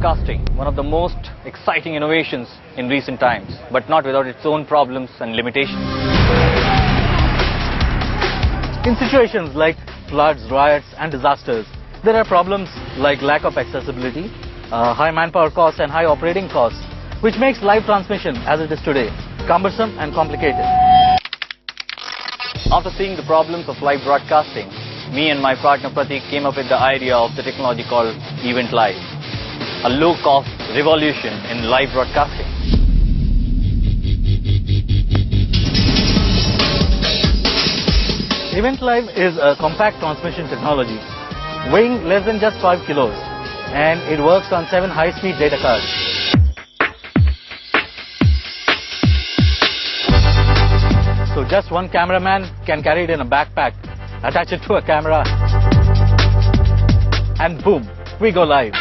broadcasting, one of the most exciting innovations in recent times, but not without its own problems and limitations. In situations like floods, riots and disasters, there are problems like lack of accessibility, high manpower costs and high operating costs, which makes live transmission as it is today cumbersome and complicated. After seeing the problems of live broadcasting, me and my partner Pratik came up with the idea of the technology called Event Live, a low-cost revolution in live broadcasting. Event Live is a compact transmission technology weighing less than just 5 kilos, and it works on 7 high-speed data cards. So just one cameraman can carry it in a backpack, attach it to a camera, and boom, we go live.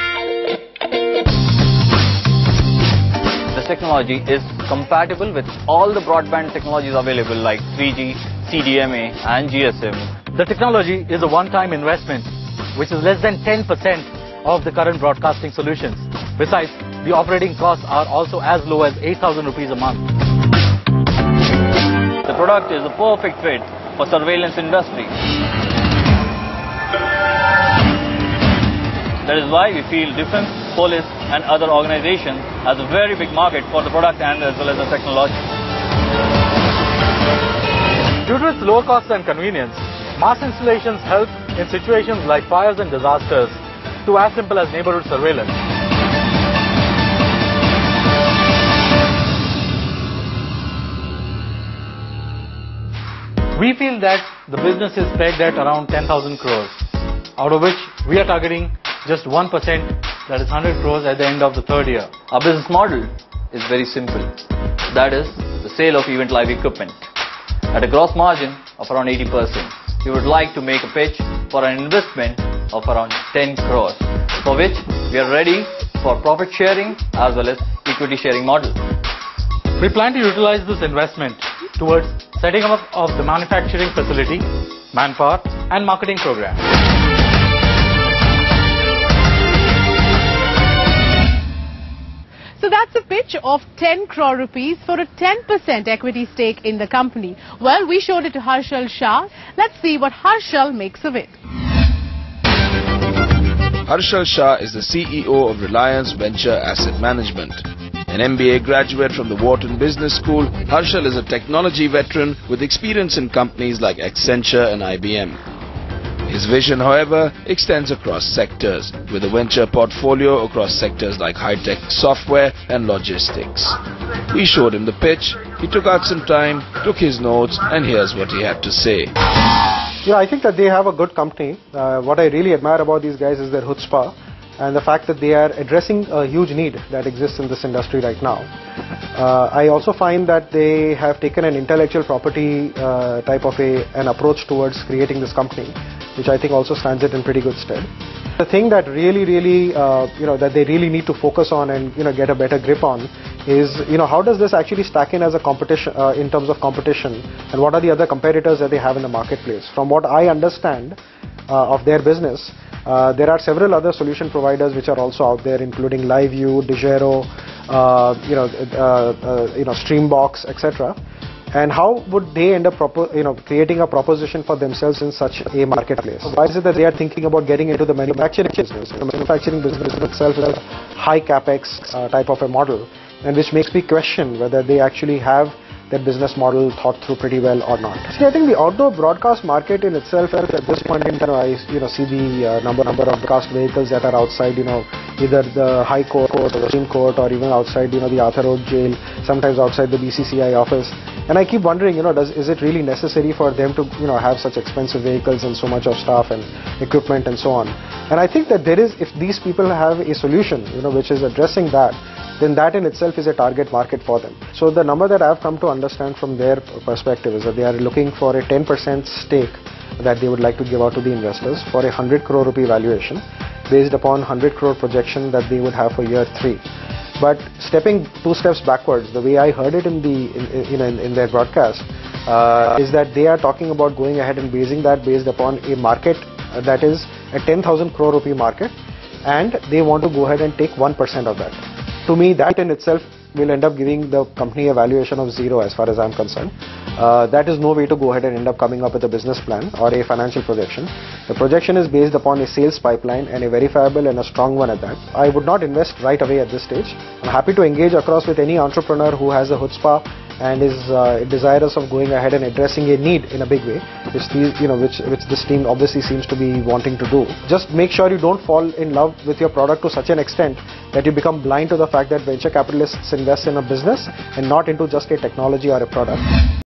This technology is compatible with all the broadband technologies available like 3G, CDMA and GSM. The technology is a one-time investment which is less than 10% of the current broadcasting solutions. Besides, the operating costs are also as low as 8,000 rupees a month. The product is a perfect fit for surveillance industry. That is why we feel defense, police and other organizations has a very big market for the product and as well as the technology. Due to its low cost and convenience, mass installations help in situations like fires and disasters to as simple as neighborhood surveillance. We feel that the business is pegged at around 10,000 crores, out of which we are targeting just 1%, that is 100 crores at the end of the third year. Our business model is very simple. That is the sale of Event Live equipment. At a gross margin of around 80%, we would like to make a pitch for an investment of around 10 crores, for which we are ready for profit sharing as well as equity sharing model. We plan to utilize this investment towards setting up of the manufacturing facility, manpower and marketing program. So that's a pitch of 10 crore rupees for a 10% equity stake in the company. Well, we showed it to Harshal Shah. Let's see what Harshal makes of it. Harshal Shah is the CEO of Reliance Venture Asset Management. An MBA graduate from the Wharton Business School, Harshal is a technology veteran with experience in companies like Accenture and IBM. His vision, however, extends across sectors, with a venture portfolio across sectors like high-tech software and logistics. We showed him the pitch, he took out some time, took his notes, and here's what he had to say. Yeah, I think that they have a good company. What I really admire about these guys is their chutzpah and the fact that they are addressing a huge need that exists in this industry right now. I also find that they have taken an intellectual property type of an approach towards creating this company, which I think also stands it in pretty good stead. The thing that really that they really need to focus on and get a better grip on is how does this actually stack in as a competition in terms of competition, and what are the other competitors that they have in the marketplace. From what I understand of their business, there are several other solution providers which are also out there, including LiveView, Digero, Streambox, etc. And how would they end up creating a proposition for themselves in such a marketplace? Why is it that they are thinking about getting into the manufacturing business? The manufacturing business itself is a high capex type of a model, and which makes me question whether they actually have their business model thought through pretty well or not. See, I think the outdoor broadcast market in itself, at this point in time, I see the number of broadcast vehicles that are outside, either the High Court or the Supreme Court, or even outside, the Arthur Road Jail, sometimes outside the BCCI office. And I keep wondering, is it really necessary for them to, have such expensive vehicles and so much of staff and equipment and so on? And I think that if these people have a solution, which is addressing that, then that in itself is a target market for them. So the number that I've come to understand from their perspective is that they are looking for a 10% stake that they would like to give out to the investors for a 100 crore rupee valuation based upon 100 crore projection that they would have for year 3. But stepping 2 steps backwards, the way I heard it in their broadcast is that they are talking about going ahead and basing that based upon a market that is a 10,000 crore rupee market, and they want to go ahead and take 1% of that. To me, that in itself will end up giving the company a valuation of 0 as far as I'm concerned. That is no way to go ahead and end up coming up with a business plan or a financial projection. The projection is based upon a sales pipeline, and a verifiable and a strong one at that. I would not invest right away at this stage. I'm happy to engage across with any entrepreneur who has a chutzpah and is desirous of going ahead and addressing a need in a big way, which this team obviously seems to be wanting to do. Just make sure you don't fall in love with your product to such an extent that you become blind to the fact that venture capitalists invest in a business and not into just a technology or a product.